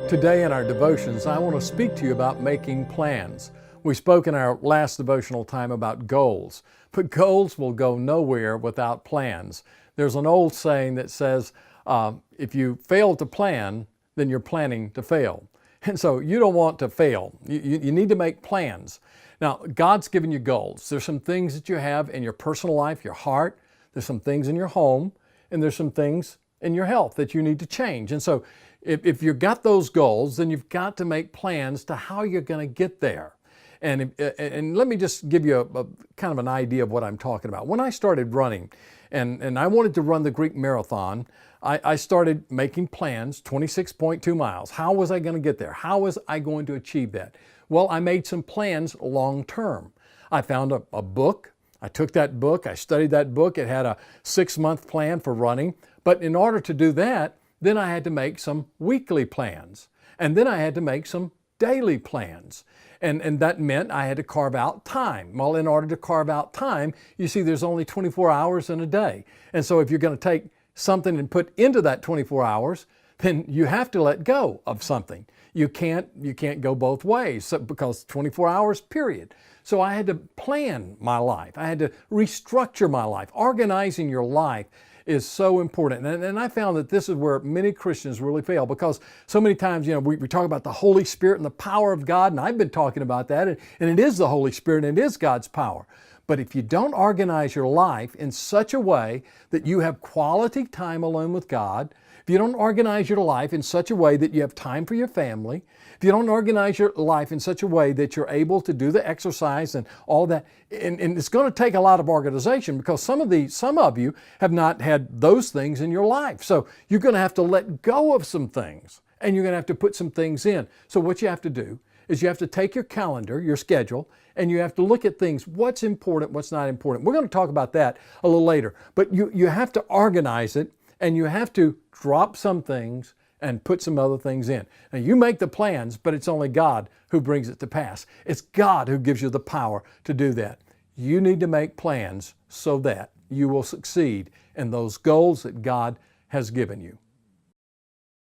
Today in our devotions, I want to speak to you about making plans. We spoke in our last devotional time about goals, but goals will go nowhere without plans. There's an old saying that says, if you fail to plan, then you're planning to fail. And so you don't want to fail. You need to make plans. Now, God's given you goals. There's some things that you have in your personal life, your heart. There's some things in your home, and there's some things in your health that you need to change. And so if you've got those goals, then you've got to make plans to how you're going to get there. And let me just give you a kind of an idea of what I'm talking about. When I started running, and I wanted to run the Greek Marathon, I started making plans, 26.2 miles. How was I going to get there? How was I going to achieve that? Well, I made some plans long term. I found a book. I took that book. I studied that book. It had a 6-month plan for running. But in order to do that, then I had to make some weekly plans. And then I had to make some daily plans. And that meant I had to carve out time. Well, in order to carve out time, you see there's only 24 hours in a day. And so if you're going to take something and put into that 24 hours, then you have to let go of something. You can't go both ways because 24 hours, period. So I had to plan my life. I had to restructure my life. Organizing your life is so important. And I found that this is where many Christians really fail, because so many times, we talk about the Holy Spirit and the power of God, and I've been talking about that, and it is the Holy Spirit and it is God's power. But if you don't organize your life in such a way that you have quality time alone with God, if you don't organize your life in such a way that you have time for your family, if you don't organize your life in such a way that you're able to do the exercise and all that, and it's going to take a lot of organization, because some of you have not had those things in your life. So you're going to have to let go of some things, and you're going to have to put some things in. So what you have to do is you have to take your calendar, your schedule, and you have to look at things, what's important, what's not important. We're going to talk about that a little later, but you have to organize it, and you have to drop some things and put some other things in. Now, you make the plans, but it's only God who brings it to pass. It's God who gives you the power to do that. You need to make plans so that you will succeed in those goals that God has given you.